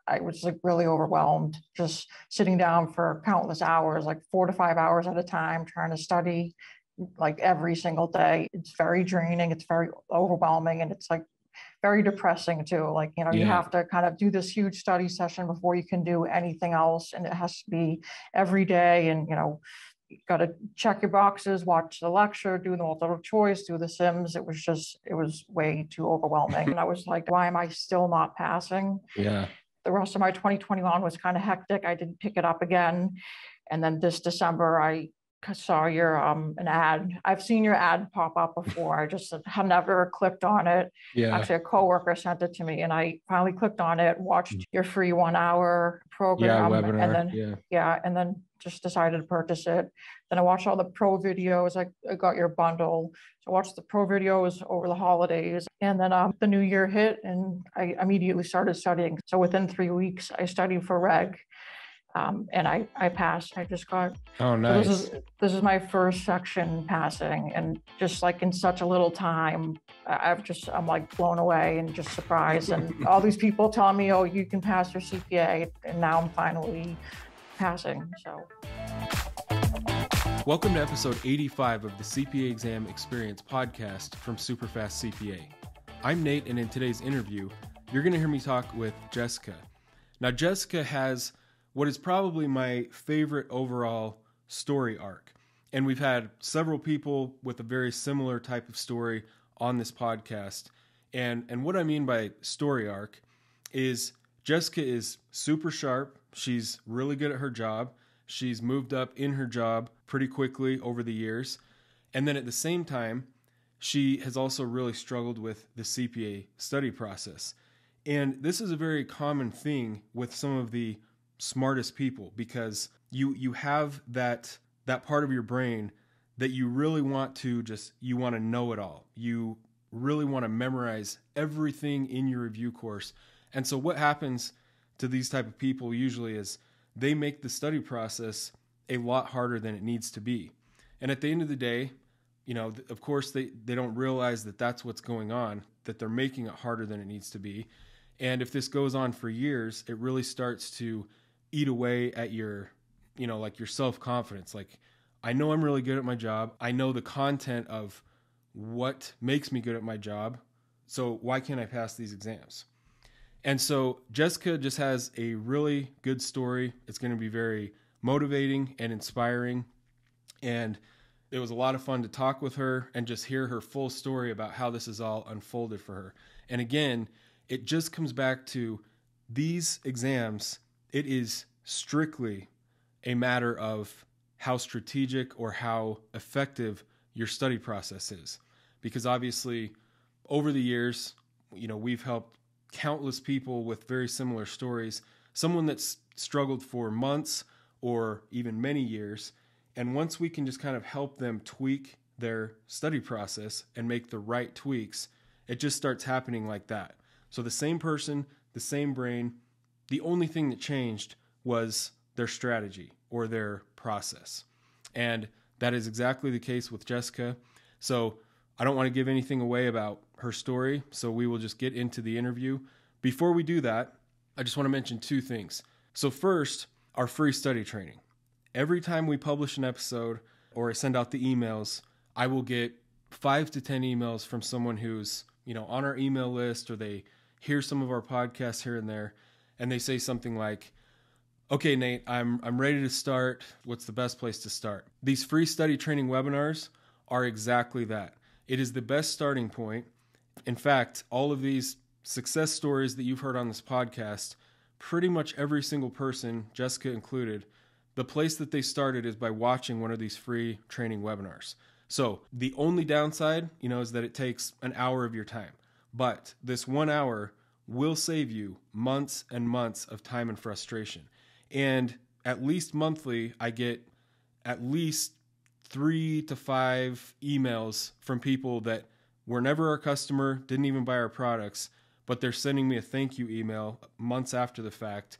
I was like really overwhelmed, just sitting down for countless hours, like 4 to 5 hours at a time, trying to study like every single day. It's very draining. It's very overwhelming. And it's like very depressing too. Like, you Yeah. have to kind of do this huge study session before you can do anything else. And it has to be every day. And, you got to check your boxes, watch the lecture, do the multiple choice, do the Sims. It was way too overwhelming. And I was like, why am I still not passing? Yeah. The rest of my 2021 was kind of hectic. I didn't pick it up again. And then this December, I saw your an ad. I've seen your ad pop up before. I just have never clicked on it. Yeah. Actually, a coworker sent it to me, and I finally clicked on it, watched your free 1 hour Yeah. program, and Webinar. then Yeah. and then just decided to purchase it. Then I watched all the pro videos. I got your bundle. So I watched the pro videos over the holidays. And then the new year hit and I immediately started studying. So within 3 weeks, I studied for reg. And I passed. I just got. Oh, So nice. this is my first section passing, and just like in such a little time, I'm like blown away and just surprised. And all these people telling me, "Oh, you can pass your CPA," and now I'm finally passing. So. Welcome to episode 85 of the CPA Exam Experience podcast from Superfast CPA. I'm Nate, and in today's interview, you're going to hear me talk with Jessica. Now, Jessica has what is probably my favorite overall story arc. And we've had several people with a very similar type of story on this podcast. And what I mean by story arc is Jessica is super sharp. She's really good at her job. She's moved up in her job pretty quickly over the years. And then at the same time, she has also really struggled with the CPA study process. And this is a very common thing with some of the smartest people, because you have that part of your brain that you really want to you want to know it all. You really want to memorize everything in your review course. And so what happens to these type of people usually is they make the study process a lot harder than it needs to be. And at the end of the day, of course they don't realize that that's what's going on, that they're making it harder than it needs to be. And if this goes on for years, it really starts to eat away at your, like your self-confidence. Like, I know I'm really good at my job. I know the content of what makes me good at my job. So why can't I pass these exams? And so Jessica just has a really good story. It's going to be very motivating and inspiring. And it was a lot of fun to talk with her and just hear her full story about how this is all unfolded for her. And again, it just comes back to these exams. It is strictly a matter of how strategic or how effective your study process is. Because obviously, over the years, we've helped countless people with very similar stories. Someone that's struggled for months or even many years. And once we can just kind of help them tweak their study process and make the right tweaks, it just starts happening like that. So the same person, the same brain, the only thing that changed was their strategy or their process. And that is exactly the case with Jessica. So I don't want to give anything away about her story, so we will just get into the interview. Before we do that, I just want to mention two things. So first, our free study training. Every time we publish an episode or I send out the emails, I will get 5 to 10 emails from someone who's, on our email list, or they hear some of our podcasts here and there, and they say something like, "Okay, Nate, I'm ready to start. What's the best place to start?" These free study training webinars are exactly that. It is the best starting point. In fact, all of these success stories that you've heard on this podcast, pretty much every single person, Jessica included, the place that they started is by watching one of these free training webinars. So the only downside, is that it takes an hour of your time. But this 1 hour will save you months and months of time and frustration. And at least monthly, I get at least 3 to 5 emails from people that were never our customer, didn't even buy our products, but they're sending me a thank you email months after the fact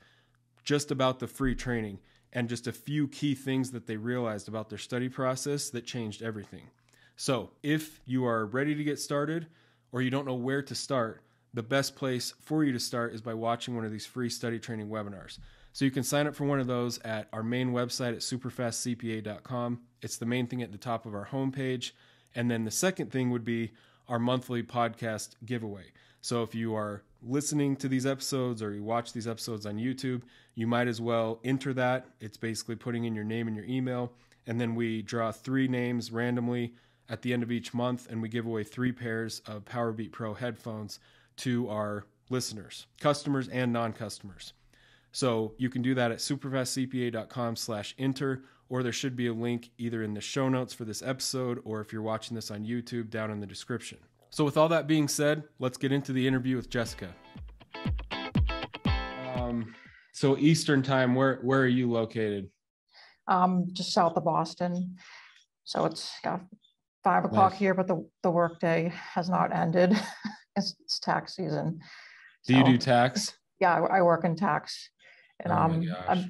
just about the free training and just a few key things that they realized about their study process that changed everything. So if you are ready to get started or you don't know where to start, the best place for you to start is by watching one of these free study training webinars. So you can sign up for one of those at our main website at superfastcpa.com. It's the main thing at the top of our homepage. And then the second thing would be our monthly podcast giveaway. So if you are listening to these episodes or you watch these episodes on YouTube, you might as well enter that. It's basically putting in your name and your email. And then we draw 3 names randomly at the end of each month, and we give away 3 pairs of Powerbeat Pro headphones to our listeners, customers and non-customers. So you can do that at superfastcpa.com/enter, or there should be a link either in the show notes for this episode, or if you're watching this on YouTube, down in the description. So with all that being said, let's get into the interview with Jessica. So Eastern time, where are you located? Just south of Boston. So it's 5 o'clock Nice. here, but the workday has not ended. It's tax season. Do you So, do tax? yeah, I work in tax, and Oh my gosh.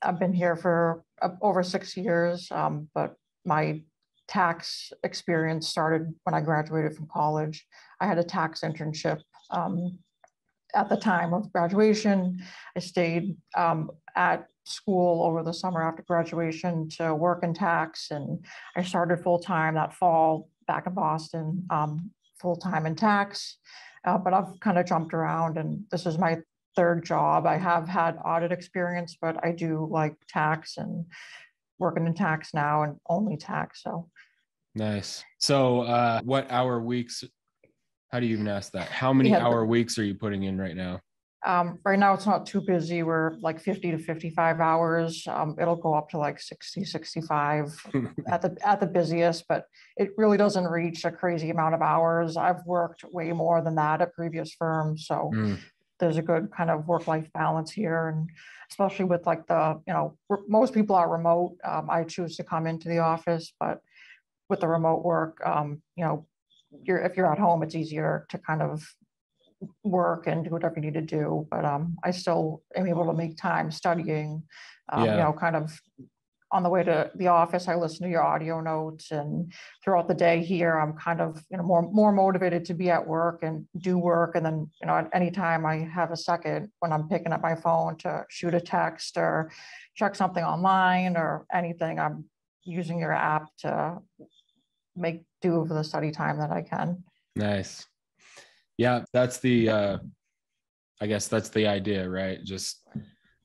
I've been here for over 6 years. But my tax experience started when I graduated from college. I had a tax internship. At the time of graduation, I stayed at school over the summer after graduation to work in tax, and I started full-time that fall back in Boston, full-time in tax. But I've kind of jumped around, and this is my 3rd job. I have had audit experience, but I do like tax and working in tax now, and only tax. So Nice. So what hour weeks, how do you even ask that? How many yeah, hour weeks are you putting in right now? right now it's not too busy. We're like 50 to 55 hours. It'll go up to like 60, 65 at the busiest, but it really doesn't reach a crazy amount of hours. I've worked way more than that at previous firms. So there's a good kind of work-life balance here. And especially with like most people are remote. I choose to come into the office, but with the remote work, if you're at home, it's easier to kind of work and do whatever you need to do. But I still am able to make time studying, kind of on the way to the office. I listen to your audio notes, and throughout the day here, I'm kind of, more motivated to be at work and do work. And then, at any time I have a second when I'm picking up my phone to shoot a text or check something online or anything, I'm using your app to make do for the study time that I can. Nice. Yeah, that's I guess that's the idea, right? Just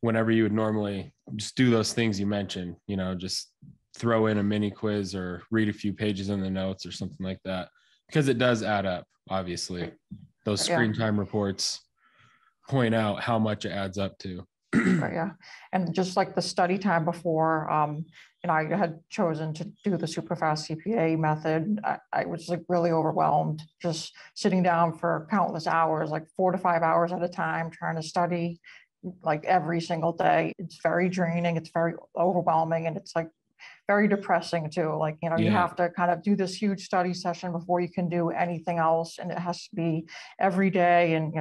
whenever you would normally just do those things you mentioned, just throw in a mini quiz or read a few pages in the notes or something like that, because it does add up. Obviously, those screen time reports point out how much it adds up to. Right, yeah. And just like the study time before, I had chosen to do the Superfast CPA method. I was like really overwhelmed, just sitting down for countless hours, like 4 to 5 hours at a time, trying to study like every single day. It's very draining. It's very overwhelming. And it's like very depressing too. Like, you have to kind of do this huge study session before you can do anything else. And it has to be every day. And,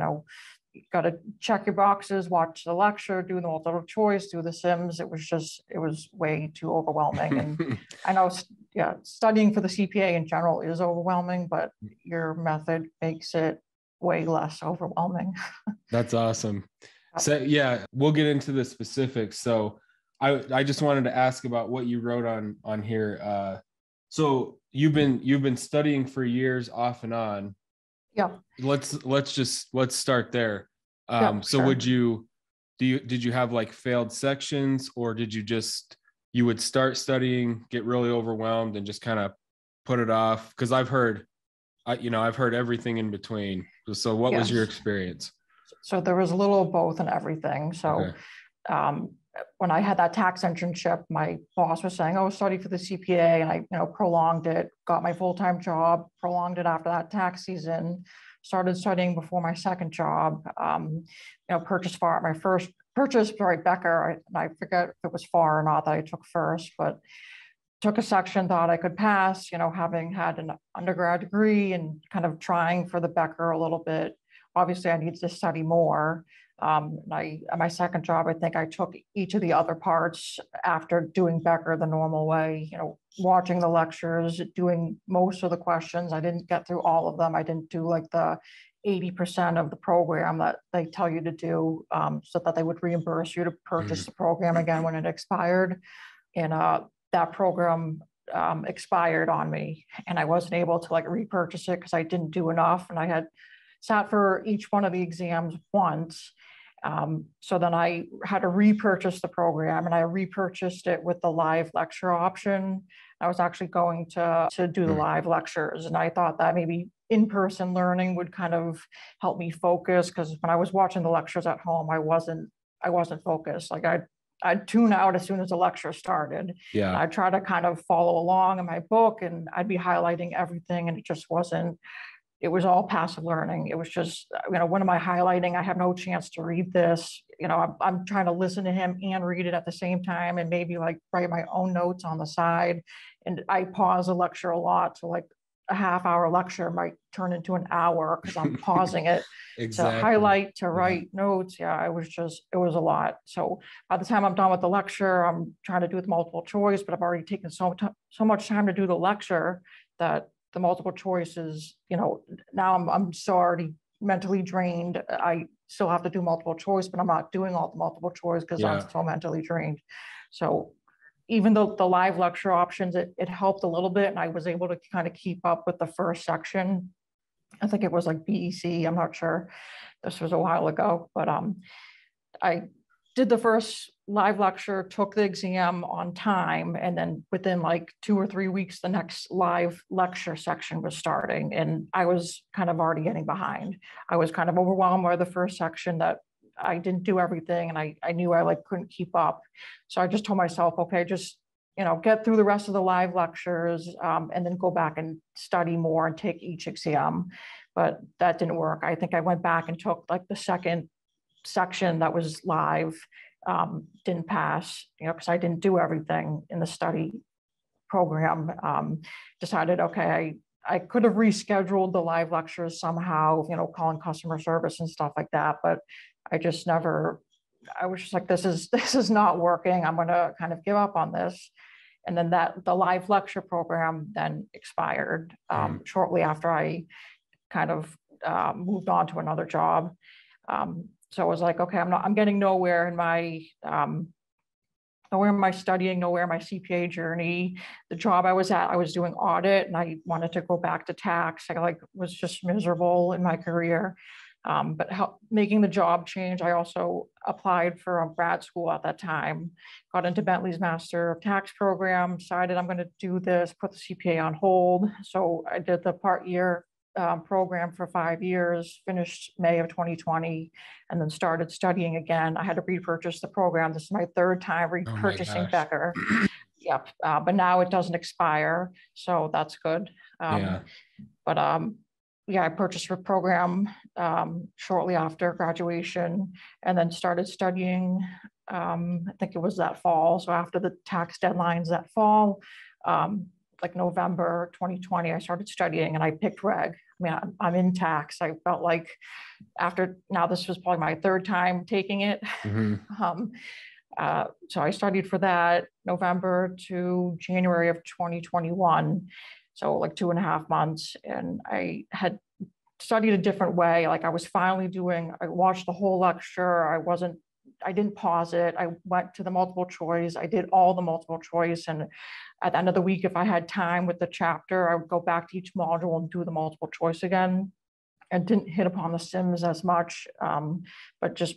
you got to check your boxes, watch the lecture, do the multiple choice, do the Sims. It was way too overwhelming. And I know, studying for the CPA in general is overwhelming, but your method makes it way less overwhelming. That's awesome. So yeah, we'll get into the specifics. So I just wanted to ask about what you wrote on here. So you've been studying for years off and on. Yeah. Let's start there. So sure. did you have like failed sections, or did you would start studying, get really overwhelmed, and just kind of put it off? Because I've heard everything in between. So what was your experience? So there was a little of both and everything. So when I had that tax internship, my boss was saying, "Oh, study for the CPA," and I, prolonged it. Got my full-time job, prolonged it after that tax season. Started studying before my second job. Purchased my first purchase, Becker. I forget if it was FAR or not that I took first, but took a section, thought I could pass. Having had an undergrad degree and kind of trying for the Becker a little bit. Obviously, I needed to study more. At my second job, I think I took each of the other parts after doing Becker the normal way, watching the lectures, doing most of the questions. I didn't get through all of them. I didn't do like the 80% of the program that they tell you to do, so that they would reimburse you to purchase the program again when it expired. And that program expired on me, and I wasn't able to like repurchase it because I didn't do enough, and I had sat for each one of the exams once. So then I had to repurchase the program, and I repurchased it with the live lecture option. I was actually going to do the live lectures, and I thought that maybe in-person learning would kind of help me focus, because when I was watching the lectures at home, I wasn't focused. Like I'd tune out as soon as the lecture started. Yeah. I'd try to kind of follow along in my book, and I'd be highlighting everything, and it just wasn't. It was all passive learning. It was just, what am I highlighting? I have no chance to read this. I'm trying to listen to him and read it at the same time, and maybe like write my own notes on the side. And I pause a lecture a lot. So like a half-hour lecture might turn into an hour because I'm pausing it Exactly. to highlight, to write notes. Yeah, it was a lot. So by the time I'm done with the lecture, I'm trying to do it with multiple choice, but I've already taken so much time to do the lecture that the multiple choices, now I'm so already mentally drained. I still have to do multiple choice, but I'm not doing all the multiple choice because I'm so mentally drained. So even though the live lecture options, it helped a little bit, and I was able to kind of keep up with the first section. I think it was like BEC. I'm not sure. This was a while ago, but I did the first live lecture, took the exam on time, and then within like 2 or 3 weeks, the next live lecture section was starting, and I was kind of already getting behind. I was kind of overwhelmed by the first section that I didn't do everything, and I knew I like couldn't keep up. So I just told myself, okay, just get through the rest of the live lectures, and then go back and study more and take each exam. But that didn't work. I think I went back and took like the second section that was live, didn't pass, because I didn't do everything in the study program. Decided, okay, I could have rescheduled the live lectures somehow, calling customer service and stuff like that, but I just never. I was just like, this is not working. I'm going to kind of give up on this. And then the live lecture program then expired shortly after I kind of moved on to another job. So I was like, okay, I'm getting nowhere in my studying, nowhere in my CPA journey. The job I was at, I was doing audit, and I wanted to go back to tax. I was just miserable in my career. But making the job change, I also applied for a grad school at that time, got into Bentley's Master of Tax program, decided I'm going to do this, put the CPA on hold. So I did the part year program for 5 years, finished May of 2020, and then started studying again. I had to repurchase the program. This is my third time repurchasing Becker. Yep. But now it doesn't expire, so that's good. But I purchased the program shortly after graduation, and then started studying. I think it was that fall. So after the tax deadlines that fall, like November 2020, I started studying, and I picked reg. I mean, I'm in tax. I felt like now this was probably my third time taking it. So I studied for that November to January of 2021. So like 2.5 months. And I had studied a different way. Like I watched the whole lecture. I didn't pause it. I went to the multiple choice. I did all the multiple choice. And at the end of the week, if I had time with the chapter, I would go back to each module and do the multiple choice again. I didn't hit upon the sims as much, but just,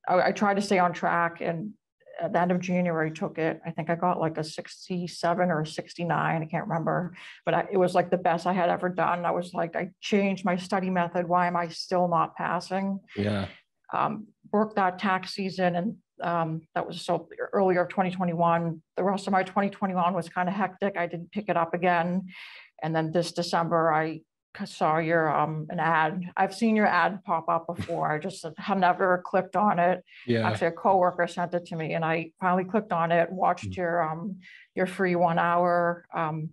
I tried to stay on track. And at the end of January, took it. I think I got like a 67 or a 69. I can't remember, but it was like the best I had ever done. I was like, I changed my study method. Why am I still not passing? Yeah. Worked that tax season, and that was so earlier of 2021. The rest of my 2021 was kind of hectic. I didn't pick it up again. And then this December, I saw your an ad. I've seen your ad pop up before. I just have never clicked on it. Actually, a coworker sent it to me, and I finally clicked on it, watched your free 1 hour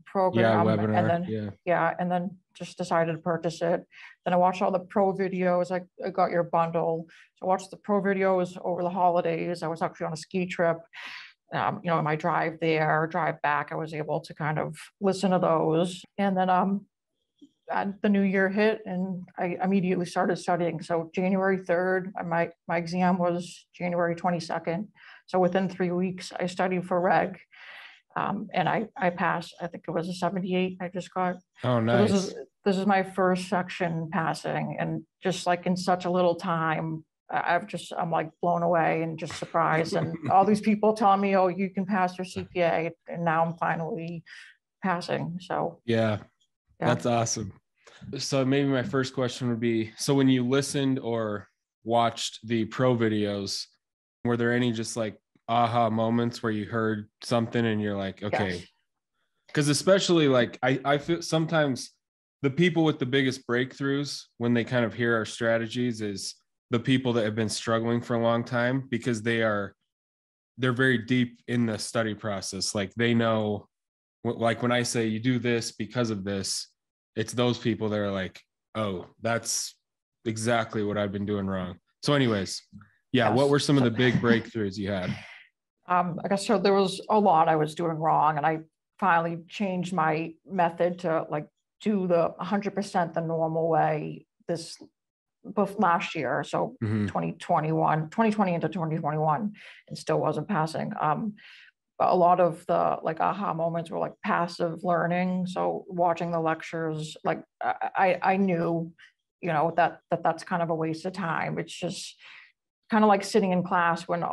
program, webinar. And then just decided to purchase it. Then I watched all the pro videos. I got your bundle. So I watched the pro videos over the holidays. I was actually on a ski trip. In my drive back, I was able to kind of listen to those. And then the new year hit and I immediately started studying. So January 3rd, my exam was January 22nd. So within 3 weeks, I studied for reg. And I passed. I think it was a 78 I just got. Oh, So nice. this is my first section passing, and just like in such a little time, I'm like blown away and just surprised. And all these people telling me, "Oh, you can pass your CPA," and now I'm finally passing. So Yeah, yeah. that's awesome. So maybe my first question would be, so when you listened or watched the pro videos, were there any just like aha moments where you heard something and you're like, okay, Yes. because especially like I feel sometimes the people with the biggest breakthroughs when they kind of hear our strategies is the people that have been struggling for a long time, because they're very deep in the study process. Like they know, like when I say you do this because of this, it's those people that are like, oh, that's exactly what I've been doing wrong. So anyways, yeah, what Yes. were some of So, the big breakthroughs you had? I guess so there was a lot I was doing wrong, and I finally changed my method to like do the 100% the normal way this both last year. So Mm-hmm. 2020 into 2021, and still wasn't passing. But a lot of the like aha moments were like passive learning. So watching the lectures, like I knew, that's kind of a waste of time. It's just kind of like sitting in class when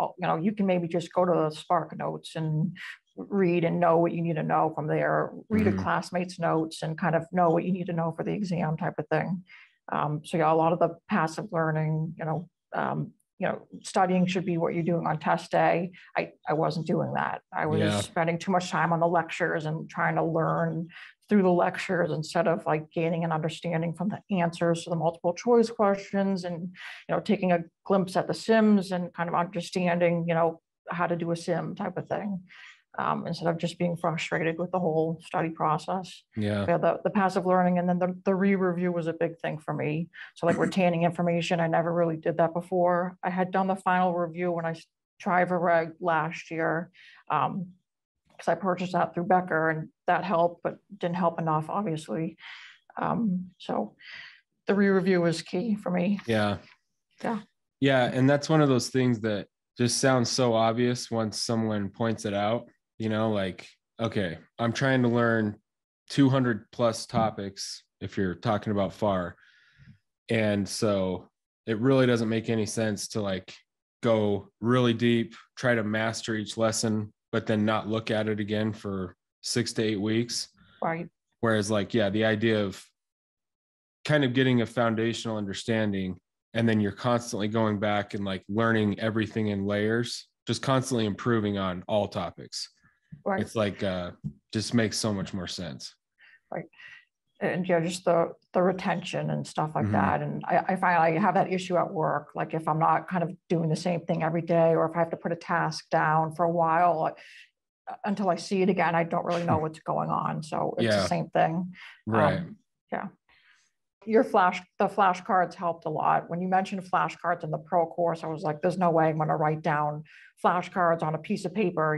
you can maybe just go to the Spark Notes and read and know what you need to know from there, read a Mm-hmm. classmate's notes and kind of know what you need to know for the exam type of thing. So yeah, a lot of the passive learning, studying should be what you're doing on test day. I wasn't doing that. I was Yeah. spending too much time on the lectures and trying to learn through the lectures instead of like gaining an understanding from the answers to the multiple choice questions, and taking a glimpse at the sims and kind of understanding how to do a sim type of thing, instead of just being frustrated with the whole study process. Yeah. Yeah, the passive learning, and then the re-review was a big thing for me. So like retaining information, I never really did that before. I had done the final review when I tried for reg last year, because I purchased that through Becker, and that helped, but didn't help enough, obviously. So the re-review was key for me. Yeah. Yeah. Yeah. And that's one of those things that just sounds so obvious once someone points it out, like, okay, I'm trying to learn 200 plus topics if you're talking about FAR. And so it really doesn't make any sense to like go really deep, try to master each lesson, but then not look at it again for 6 to 8 weeks. Right. Whereas like, yeah, the idea of kind of getting a foundational understanding, and then you're constantly going back and like learning everything in layers, just constantly improving on all topics. Right. It's like just makes so much more sense. Right. And yeah, just the retention and stuff like Mm-hmm. that. And I find I have that issue at work. Like if I'm not kind of doing the same thing every day, or if I have to put a task down for a while until I see it again, I don't really know what's going on. So it's Yeah. the same thing. Right. Yeah. The flashcards helped a lot. When you mentioned flashcards in the pro course, I was like, there's no way I'm going to write down flashcards on a piece of paper.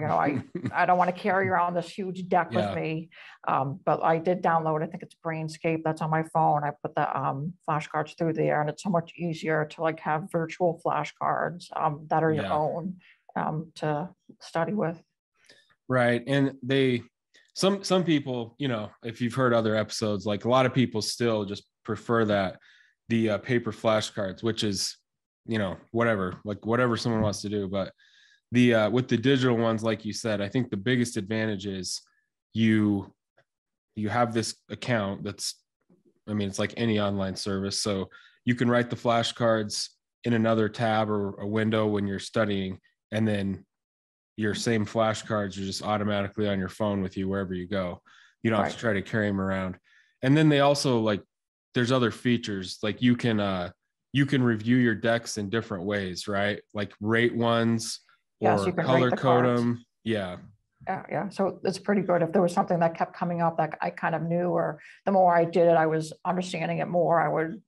I don't want to carry around this huge deck Yeah. with me. But I did download, I think it's Brainscape that's on my phone. I put the flashcards through there, and it's so much easier to like have virtual flashcards that are your Yeah. own to study with. Right. And some people, if you've heard other episodes, like a lot of people still just prefer the paper flashcards, which is, whatever someone wants to do. But the with the digital ones, like you said, I think the biggest advantage is you have this account it's like any online service. So you can write the flashcards in another tab or a window when you're studying, and then your same flashcards are just automatically on your phone with you wherever you go. You don't have to try to carry them around. And then they also like, there's other features, like you can review your decks in different ways, right? Like rate ones or color code them. Yeah. Yeah. So it's pretty good. If there was something that kept coming up that I kind of knew, or the more I did it, I was understanding it more, I would,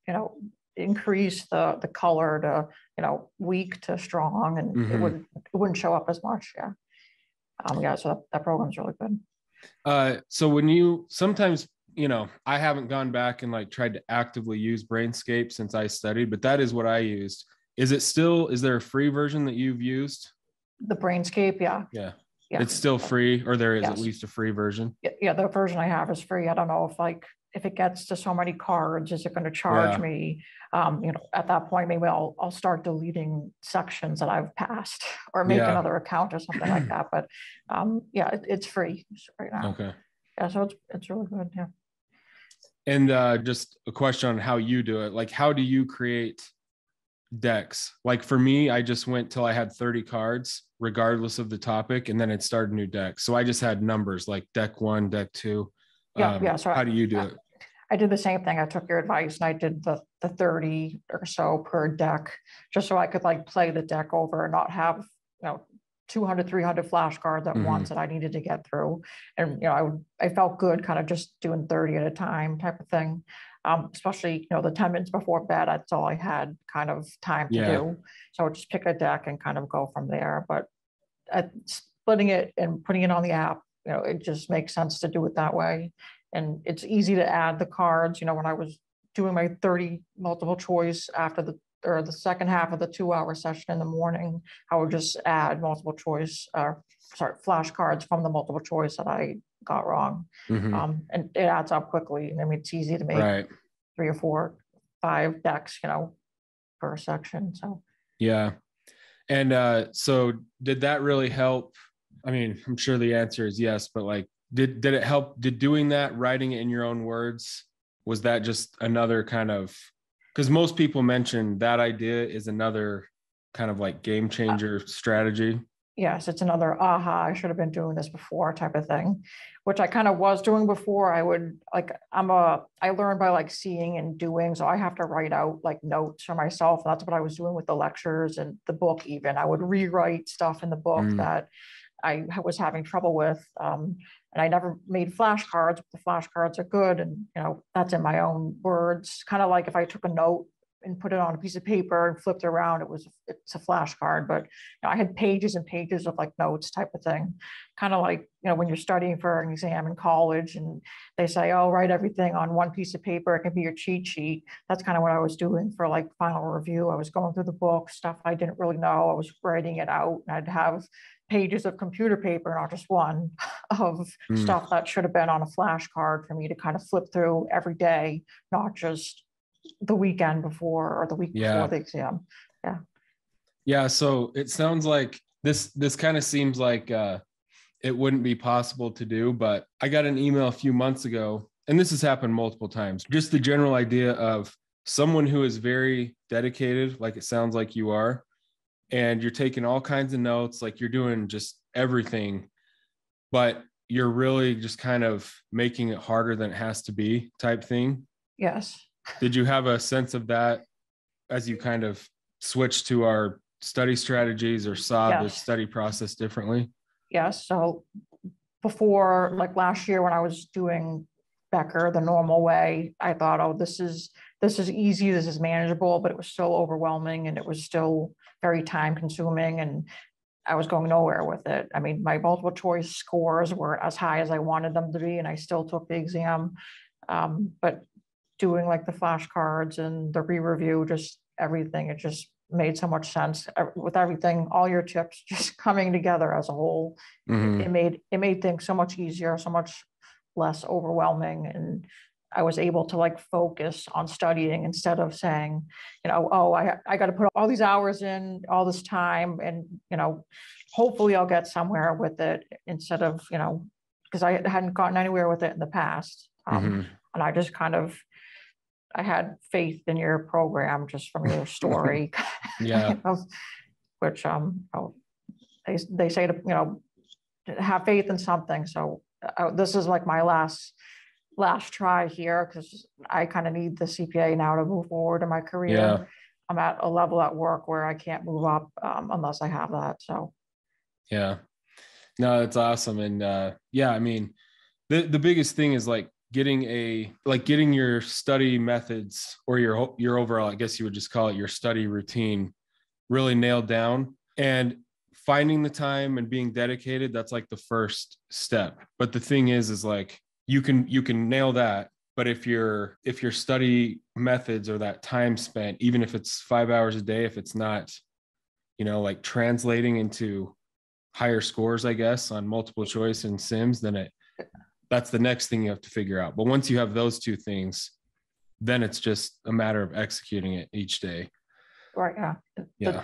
increase the color to, weak to strong, and Mm-hmm. it wouldn't show up as much. Yeah. So that program's really good. So when you sometimes, I haven't gone back and like tried to actively use Brainscape since I studied, but that is what I used. Is there a free version that you've used? The Brainscape, yeah. Yeah. Yeah. It's still free, or there is at Yes. least a free version. Yeah, the version I have is free. I don't know if it gets to so many cards, is it going to charge Yeah. me? At that point, maybe I'll start deleting sections that I've passed or make Yeah. another account or something like that. But yeah, it's free right now. Okay. Yeah, so it's really good. Yeah. And just a question on how you do it. Like, how do you create decks? Like for me, I just went till I had 30 cards, regardless of the topic, and then it started a new deck. So I just had numbers like deck 1, deck 2. Yeah. So how do you do it? I did the same thing. I took your advice and I did the 30 or so per deck, just so I could like play the deck over and not have, 200, 300 flashcards at once that I needed to get through. And, I felt good kind of just doing 30 at a time type of thing. Especially, the 10 minutes before bed, that's all I had kind of time to do. So I would just pick a deck and kind of go from there. But splitting it and putting it on the app, it just makes sense to do it that way. And it's easy to add the cards. When I was doing my 30 multiple choice after the second half of the 2-hour session in the morning, I would just add multiple choice, flashcards from the multiple choice that I got wrong. And it adds up quickly. I mean, it's easy to make 3 or 4, 5 decks, per section. So yeah. And so did that really help? I mean, I'm sure the answer is yes, but like, did it help? Did doing that, writing it in your own words, was that just another kind of, because most people mention that idea is another kind of like game changer strategy. Yes, it's another aha, I should have been doing this before type of thing, which I kind of was doing before. I learned by like seeing and doing. So I have to write out like notes for myself. That's what I was doing with the lectures and the book even. I would rewrite stuff in the book that I was having trouble with. And I never made flashcards, but the flashcards are good. And, that's in my own words, kind of like if I took a note and put it on a piece of paper and flipped it around, it's a flashcard. But I had pages and pages of like notes type of thing, kind of like when you're studying for an exam in college and they say, oh, write everything on one piece of paper, it can be your cheat sheet. That's kind of what I was doing for like final review. I was going through the book, stuff I didn't really know, I was writing it out, and I'd have pages of computer paper, not just one, of stuff that should have been on a flashcard for me to kind of flip through every day, not just the weekend before or the week before the exam. Yeah. So it sounds like this kind of seems like it wouldn't be possible to do, but I got an email a few months ago, and this has happened multiple times. Just the general idea of someone who is very dedicated, like it sounds like you are, and you're taking all kinds of notes, like you're doing just everything, but you're really just kind of making it harder than it has to be type thing. Yes. Did you have a sense of that as you kind of switched to our study strategies or saw the study process differently? Yes. So before, like last year when I was doing Becker the normal way, I thought, oh, this is easy, this is manageable, but it was still overwhelming and it was still very time consuming and I was going nowhere with it. I mean, my multiple choice scores were as high as I wanted them to be and I still took the exam. But doing like the flashcards and the re-review, just everything, it just made so much sense with everything, all your tips just coming together as a whole. It made things so much easier, so much less overwhelming. And I was able to like focus on studying instead of saying, oh, I got to put all these hours in, all this time, and, hopefully I'll get somewhere with it instead of, because I hadn't gotten anywhere with it in the past. And I just kind of, I had faith in your program just from your story. Which, they say to, have faith in something. So this is like my last try here because I kind of need the CPA now to move forward in my career. I'm at a level at work where I can't move up unless I have that. So no, that's awesome. And I mean, the biggest thing is like getting your study methods or your overall, I guess you would just call it your study routine, really nailed down, and finding the time and being dedicated. That's like the first step. But the thing is like you can nail that. But if your study methods or that time spent, even if it's 5 hours a day, if it's not, like translating into higher scores, I guess, on multiple choice and sims, then that's the next thing you have to figure out. But once you have those two things, then it's just a matter of executing it each day. Right. Yeah. Yeah.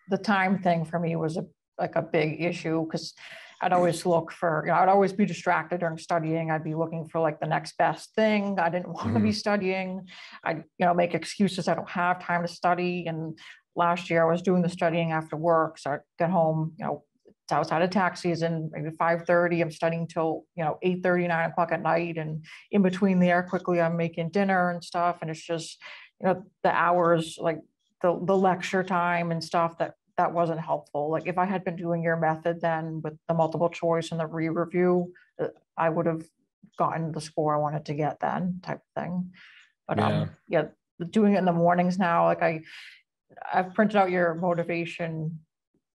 The time thing for me was like a big issue, because I'd always look for, I'd always be distracted during studying. I'd be looking for like the next best thing. I didn't want to be studying. I'd, make excuses. I don't have time to study. And last year I was doing the studying after work. So I'd get home, it's outside of tax season, maybe 5:30. I'm studying till, 8:30, 9 o'clock at night. And in between there, quickly I'm making dinner and stuff. And it's just, the hours, like the lecture time and stuff that wasn't helpful. Like if I had been doing your method then with the multiple choice and the re-review, I would have gotten the score I wanted to get then, type of thing. But doing it in the mornings now, like I've printed out your motivation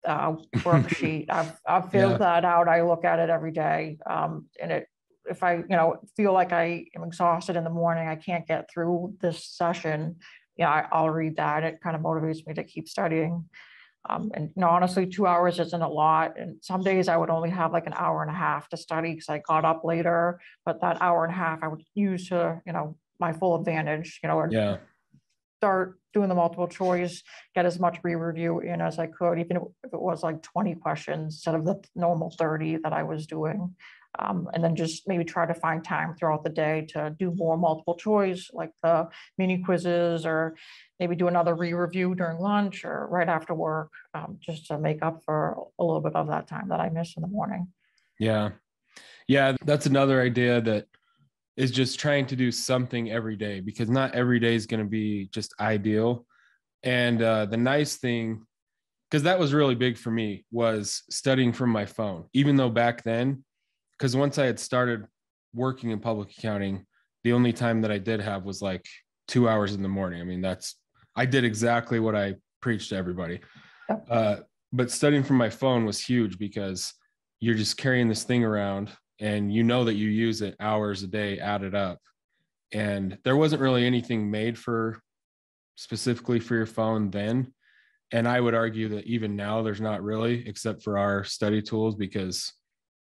worksheet. I've filled that out. I look at it every day. And if I, feel like I am exhausted in the morning, I can't get through this session, I'll read that. It kind of motivates me to keep studying. And honestly, 2 hours isn't a lot. And some days I would only have like an hour and a half to study because I got up later. But that hour and a half I would use to, my full advantage, or start doing the multiple choice, get as much re-review in as I could, even if it was like 20 questions instead of the normal 30 that I was doing. And then just maybe try to find time throughout the day to do more multiple choice, like the mini quizzes, or maybe do another re-review during lunch or right after work, just to make up for a little bit of that time that I missed in the morning. Yeah. Yeah. That's another idea, that is just trying to do something every day, because not every day is going to be just ideal. And the nice thing, because that was really big for me, was studying from my phone, even though back then, because once I had started working in public accounting, the only time that I did have was like 2 hours in the morning. I mean, I did exactly what I preached to everybody. But studying from my phone was huge, because you're just carrying this thing around and that you use it hours a day added up. And there wasn't really anything made specifically for your phone then. And I would argue that even now there's not really, except for our study tools, because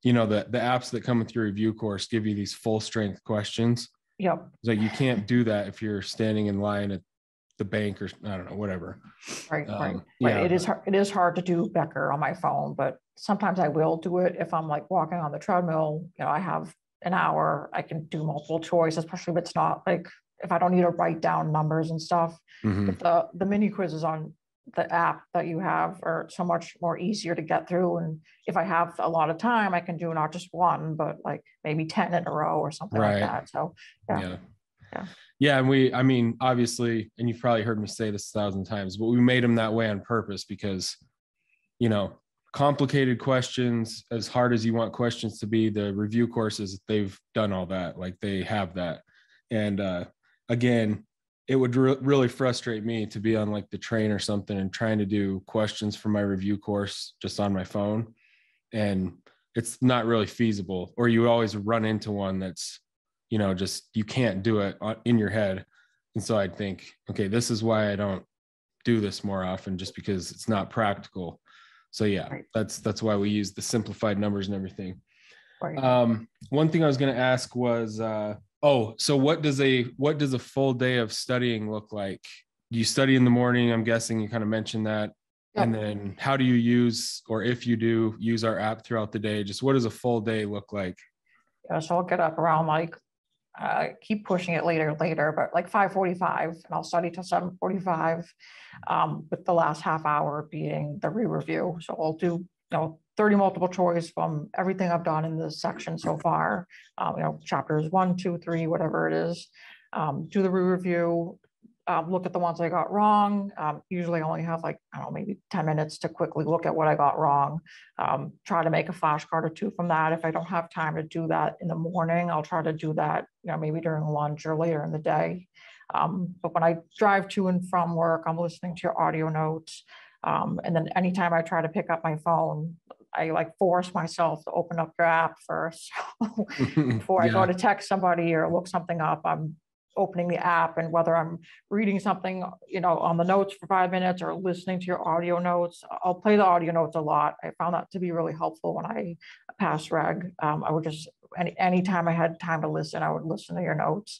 the apps that come with your review course give you these full strength questions. Yep. So you can't do that if you're standing in line at the bank or I don't know, whatever. Right. It is hard to do Becker on my phone, but sometimes I will do it if I'm like walking on the treadmill. I have an hour, I can do multiple choice, especially if it's not like, if I don't need to write down numbers and stuff. But the mini quizzes on the app that you have are so much more easier to get through. And if I have a lot of time, I can do not just one, but like maybe 10 in a row or something like that. So yeah. And obviously, and you've probably heard me say this 1,000 times, but we made them that way on purpose, because, complicated questions, as hard as you want questions to be, the review courses, they've done all that. Like they have that. And again, it would really frustrate me to be on like the train or something and trying to do questions for my review course just on my phone. And it's not really feasible, or you always run into one that's, just, you can't do it in your head. And so I'd think, okay, this is why I don't do this more often, just because it's not practical. So that's why we use the simplified numbers and everything. Right. One thing I was going to ask was, so what does a full day of studying look like? You study in the morning, I'm guessing you kind of mentioned that. Yep. And then how do you use, or if you do use our app throughout the day, just what does a full day look like? So I'll get up around like, keep pushing it later, but like 5:45, and I'll study till 7:45, with the last half hour being the re-review. So I'll do, 30 multiple choice from everything I've done in this section so far, chapters 1, 2, 3, whatever it is, do the re-review, look at the ones I got wrong. Usually I only have like, I don't know, maybe 10 minutes to quickly look at what I got wrong. Try to make a flashcard or two from that. If I don't have time to do that in the morning, I'll try to do that, maybe during lunch or later in the day. But when I drive to and from work, I'm listening to your audio notes. And then anytime I try to pick up my phone, I like force myself to open up your app first. So before I go Yeah. to text somebody or look something up, I'm opening the app, and whether I'm reading something, on the notes for 5 minutes or listening to your audio notes, I'll play the audio notes a lot. I found that to be really helpful when I passed reg. I would just, anytime I had time to listen, I would listen to your notes.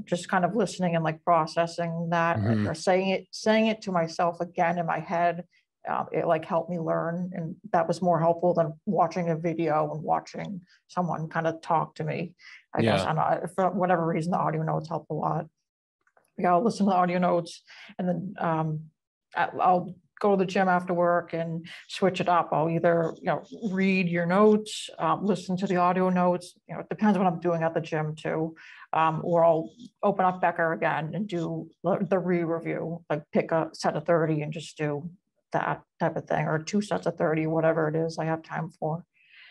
Just kind of listening and like processing that, Mhm. or saying it to myself again in my head. It like helped me learn, and that was more helpful than watching a video and watching someone kind of talk to me. I guess Yeah. I know, for whatever reason, the audio notes help a lot. Yeah, I'll listen to the audio notes, and then I'll go to the gym after work and switch it up. I'll either read your notes, listen to the audio notes. It depends what I'm doing at the gym too, or I'll open up Becker again and do the re-review, like pick a set of 30 and just do that type of thing, or 2 sets of 30, whatever it is I have time for.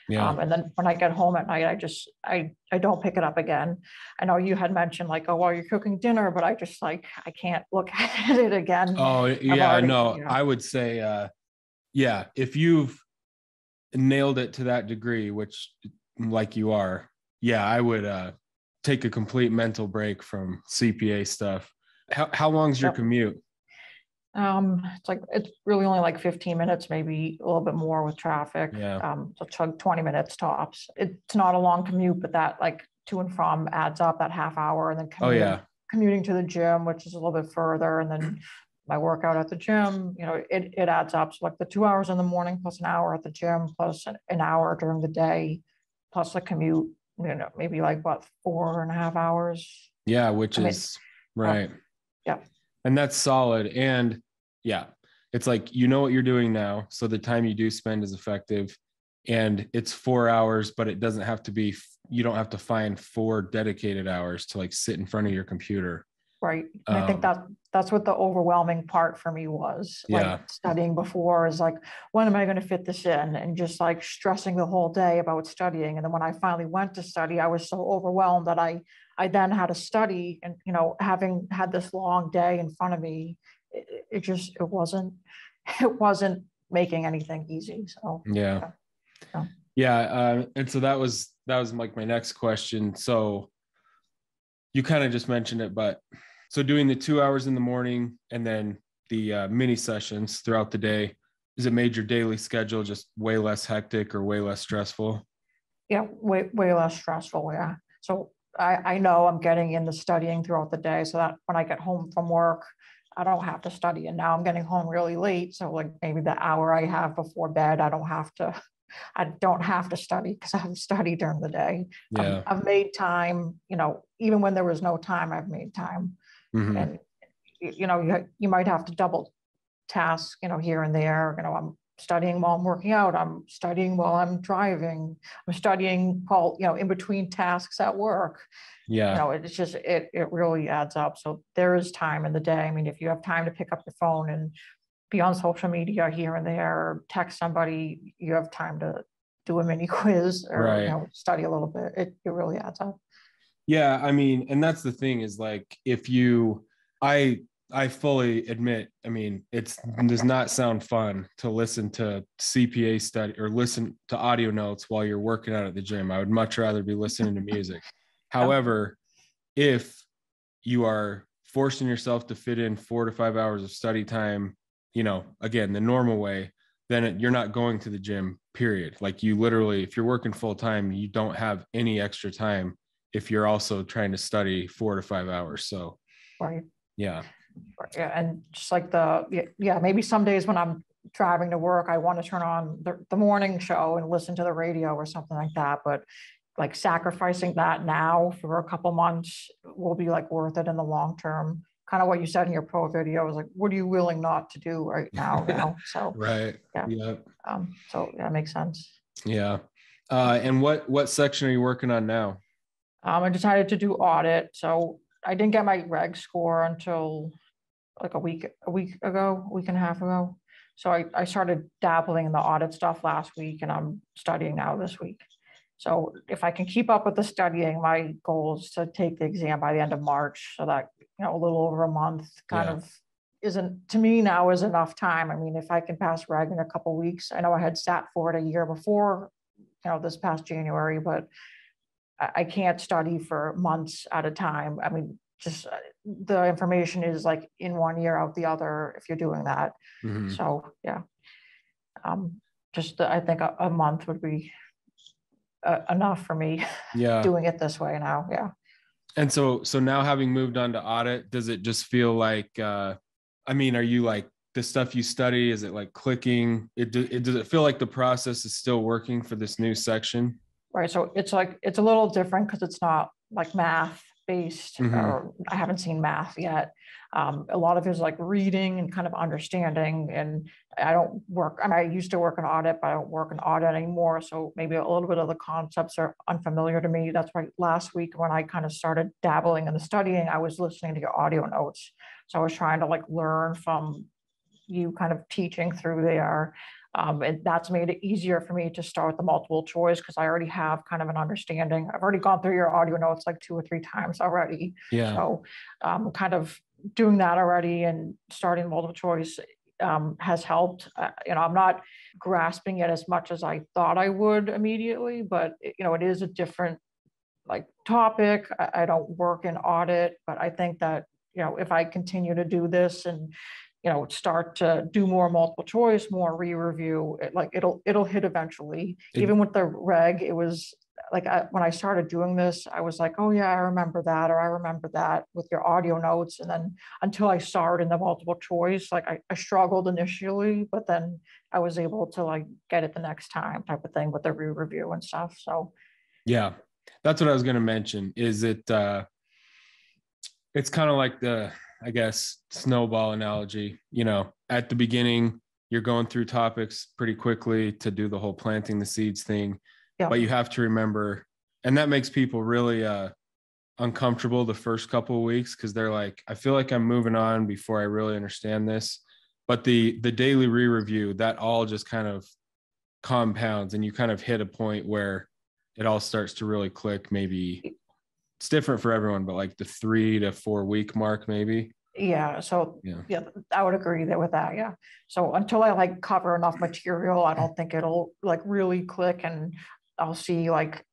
Yeah. And then when I get home at night, I don't pick it up again. I know you had mentioned like, oh, while you're cooking dinner, but I just like, I can't look at it again. Oh, I've yeah. already, No, I would say, yeah, if you've nailed it to that degree, which like you are, yeah, I would take a complete mental break from CPA stuff. How long's your Yep. commute? It's really only like 15 minutes, maybe a little bit more with traffic. Yeah. So 20 minutes tops. It's not a long commute, but that like to and from adds up, that half hour, and then Oh, yeah. commuting to the gym, which is a little bit further, and then my workout at the gym, it adds up. So like the 2 hours in the morning plus an hour at the gym plus an hour during the day plus the commute, maybe like what, 4.5 hours. Yeah, which I mean, is right. yeah. And that's solid. And yeah, it's like, you know what you're doing now. So the time you do spend is effective, and it's 4 hours, but it doesn't have to be, you don't have to find 4 dedicated hours to like sit in front of your computer. Right. And I think that's what the overwhelming part for me was, Yeah. like studying before is like, when am I going to fit this in? And just like stressing the whole day about studying. And then when I finally went to study, I was so overwhelmed that I then had to study, and, having had this long day in front of me, it wasn't making anything easy. So, Yeah. yeah. Yeah. And so that was like my next question. So you kind of just mentioned it, but so doing the 2 hours in the morning and then the mini sessions throughout the day, is it made your daily schedule just way less hectic or way less stressful? Yeah, way less stressful. Yeah. So I know I'm getting in the studying throughout the day, so that when I get home from work, I don't have to study. And now I'm getting home really late. So like maybe the hour I have before bed, I don't have to study because I have studied during the day. Yeah. I've made time, even when there was no time, I've made time. Mm-hmm. And, you might have to double task, here and there. I'm studying while I'm working out. I'm studying while I'm driving. I'm studying while, in between tasks at work. Yeah. It's just, it really adds up. So there is time in the day. I mean, if you have time to pick up your phone and be on social media here and there, or text somebody, you have time to do a mini quiz or, Right. study a little bit. It really adds up. Yeah. I mean, and that's the thing is like, I fully admit, I mean, it does not sound fun to listen to CPA study or listen to audio notes while you're working out at the gym. I would much rather be listening to music. However, if you are forcing yourself to fit in 4 to 5 hours of study time, again, the normal way, then you're not going to the gym, period. Like you literally, if you're working full time, you don't have any extra time if you're also trying to study 4 to 5 hours. So, Right. yeah. Yeah. And just like maybe some days when I'm driving to work, I want to turn on the morning show and listen to the radio or something like that. But like sacrificing that now for a couple months will be like worth it in the long term. Kind of what you said in your pro video is like, what are you willing not to do right now? So Right. yeah. Yeah. So that makes sense. Yeah. And what section are you working on now? I decided to do audit. So I didn't get my reg score until like a week and a half ago. So I started dabbling in the audit stuff last week, and I'm studying now this week. So if I can keep up with the studying, my goal is to take the exam by the end of March, so that, a little over a month kind Yeah. of isn't, to me now, is enough time. I mean, if I can pass reg in a couple weeks, I know I had sat for it a year before, this past January, but I can't study for months at a time. I mean, just the information is like in one year out the other if you're doing that. Mhm. So yeah, I think a month would be enough for me Yeah. doing it this way now. Yeah. And so now having moved on to audit, does it just feel like, I mean, are you like the stuff you study, is it like clicking? Does it feel like the process is still working for this new section? Right. So it's a little different because it's not like math based, Mm-hmm. or I haven't seen math yet. A lot of it is like reading and kind of understanding. And I don't work, I mean, I used to work in audit, but I don't work in audit anymore. So maybe a little bit of the concepts are unfamiliar to me. That's why last week when I kind of started dabbling in the studying, I was listening to your audio notes. So I was trying to like learn from you kind of teaching through there. And that's made it easier for me to start the multiple choice because I already have kind of an understanding. I've already gone through your audio notes like 2 or 3 times already. Yeah. So kind of doing that already and starting multiple choice has helped. I'm not grasping it as much as I thought I would immediately, but it is a different like topic. I don't work in audit, but I think that, if I continue to do this and start to do more multiple choice, more re-review, it'll hit eventually. Even with the reg, it was like when I started doing this, I was like, oh yeah, I remember that, or I remember that with your audio notes. And then until I saw it in the multiple choice, like I struggled initially, but then I was able to like get it the next time type of thing with the re-review and stuff. So yeah, that's what I was going to mention. Is it, it's kind of like the, I guess, snowball analogy. At the beginning, you're going through topics pretty quickly to do the whole planting the seeds thing. yeah. But you have to remember, and that makes people really uncomfortable the first couple of weeks because they're like, I feel like I'm moving on before I really understand this. But the daily re-review, that all just kind of compounds and you kind of hit a point where it all starts to really click. Maybe it's different for everyone, but like the 3 to 4 week mark, maybe. Yeah. So Yeah. I would agree with that. Yeah. So until I like cover enough material, I don't think it'll like really click and I'll see like,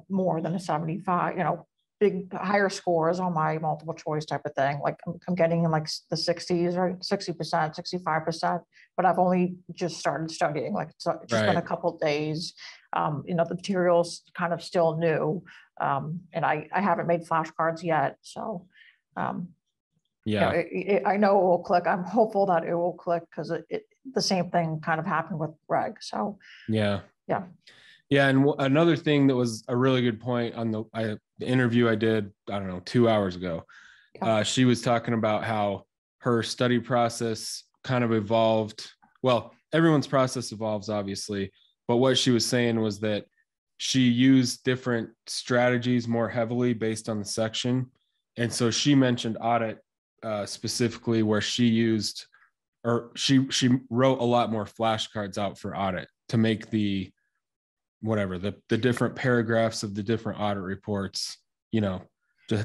more than a 75, big higher scores on my multiple choice type of thing. Like I'm getting in like the 60s or 60%, 65%, but I've only just started studying. Like it's just been a couple of days. The material's kind of still new. And I haven't made flashcards yet. So, Yeah. I know it will click. I'm hopeful that it will click because the same thing kind of happened with Greg. So yeah. Yeah. And another thing that was a really good point on the interview I did, I don't know, 2 hours ago, she was talking about how her study process kind of evolved. Well, everyone's process evolves, obviously, but what she was saying was that she used different strategies more heavily based on the section. And so she mentioned audit specifically where she used, or she wrote a lot more flashcards out for audit to make the different paragraphs of the different audit reports, to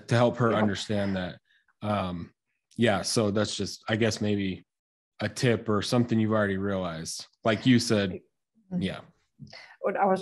help her understand that. So that's just, I guess, maybe a tip or something you've already realized. Like you said, yeah. I was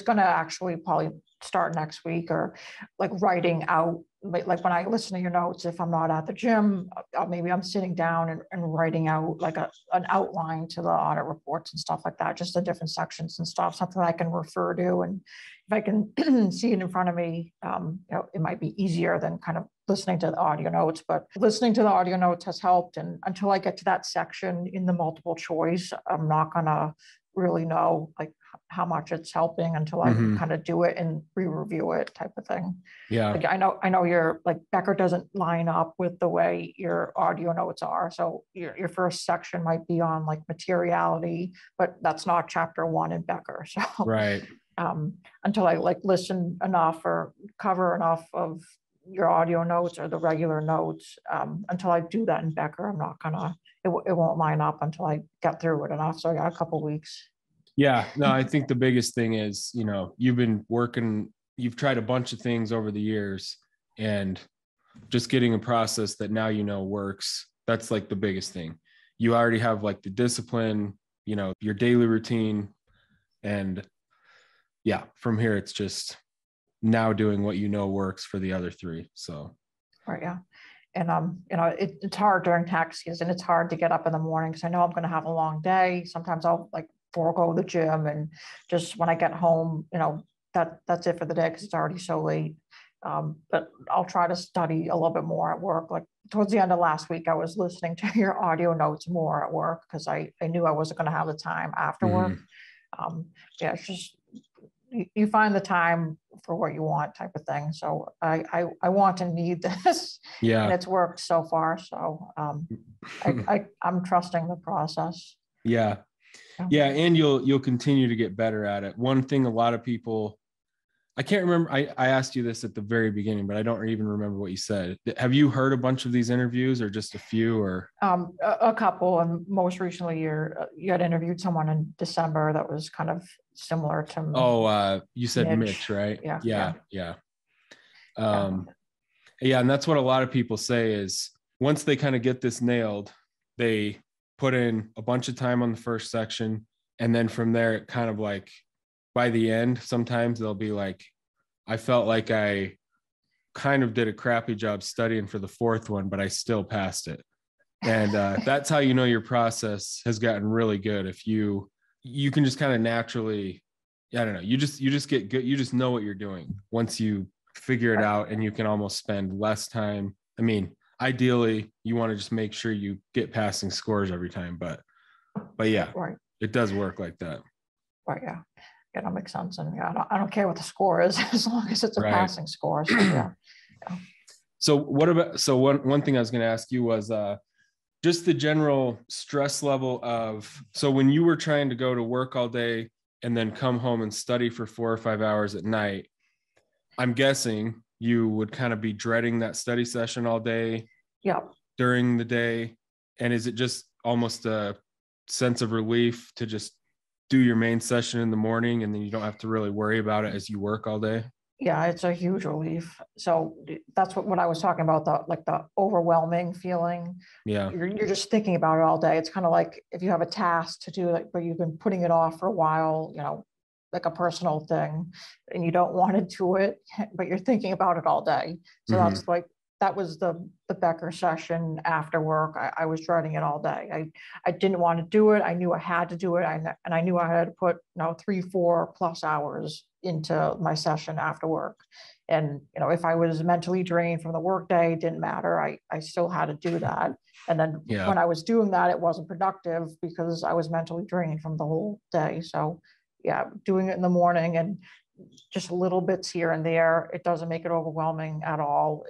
going to actually probably start next week or like writing out, like when I listen to your notes, if I'm not at the gym, maybe I'm sitting down and writing out like an outline to the audit reports and stuff like that, just the different sections and stuff, something I can refer to. And if I can see it in front of me, it might be easier than kind of listening to the audio notes, but listening to the audio notes has helped. And until I get to that section in the multiple choice, I'm not gonna really know like how much it's helping until I can kind of do it and re-review it type of thing. Yeah. Like I know your like Becker doesn't line up with the way your audio notes are. So your first section might be on like materiality, but that's not chapter 1 in Becker. So right. Until I like listen enough or cover enough of your audio notes or the regular notes, until I do that in Becker, I'm not gonna, it won't line up until I get through it enough. So I got a couple weeks. Yeah, no, I think the biggest thing is, you've been working, you've tried a bunch of things over the years and just getting a process that now works That's like the biggest thing. You already have like the discipline, you know, your daily routine. And yeah, from here, it's just now doing what you know works for the other three. So, Right. Yeah. And, it's hard during tax season. It's hard to get up in the morning because I know I'm going to have a long day. Sometimes I'll like forego the gym, and just when I get home, that's it for the day because it's already so late. But I'll try to study a little bit more at work. Like towards the end of last week, I was listening to your audio notes more at work because I knew I wasn't going to have the time after work. Yeah, it's just you find the time for what you want type of thing. So I want and need this, and it's worked so far. So I'm trusting the process. Yeah. And you'll continue to get better at it. One thing a lot of people, I can't remember, I asked you this at the very beginning, but I don't even remember what you said. Have you heard a bunch of these interviews or just a few? Or a couple, and most recently you had interviewed someone in December that was kind of similar to you said Mitch, right? Yeah. And that's what a lot of people say is once they kind of get this nailed, they put in a bunch of time on the first section, and then from there it kind of like by the end sometimes they'll be like, I felt like I kind of did a crappy job studying for the fourth one, but I still passed it. And that's how you know your process has gotten really good. If you can just kind of naturally, I don't know, you just get good. You just know what you're doing once you figure it out, and you can almost spend less time. I mean, ideally you want to just make sure you get passing scores every time, but yeah, right. It does work like that. Right. Yeah. That makes sense. And I don't care what the score is as long as it's a passing score. So yeah. So what about, one thing I was going to ask you was just the general stress level of, so when you were trying to go to work all day and then come home and study for 4 or 5 hours at night, I'm guessing you would kind of be dreading that study session all day during the day. And is it just almost a sense of relief to just do your main session in the morning, and then you don't have to really worry about it as you work all day? Yeah, it's a huge relief. So that's what I was talking about, the overwhelming feeling. Yeah. You're just thinking about it all day. It's kind of like if you have a task to do, but you've been putting it off for a while, like a personal thing, and you don't want to do it, but you're thinking about it all day. So that's like, that was the Becker session after work. I was dreading it all day. I didn't want to do it. I knew I had to do it. And I knew I had to put 3-4+ hours into my session after work. And, if I was mentally drained from the workday, it didn't matter. I still had to do that. And then when I was doing that, it wasn't productive because I was mentally drained from the whole day. So yeah, doing it in the morning and just little bits here and there, it doesn't make it overwhelming at all.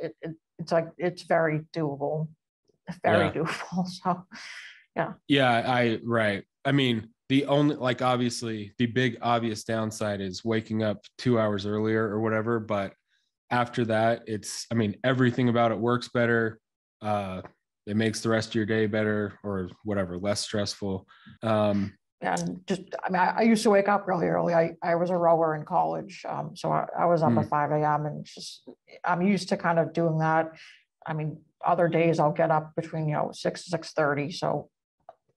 It's like, it's very doable, doable. So, yeah. Yeah, right. I mean, the only, like, obviously the big obvious downside is waking up 2 hours earlier or whatever. But after that, everything about it works better. It makes the rest of your day better or whatever, less stressful. And just, I used to wake up really early. I was a rower in college. So I was up at 5 a.m. and I'm used to kind of doing that. Other days I'll get up between, 6 to 6:30. So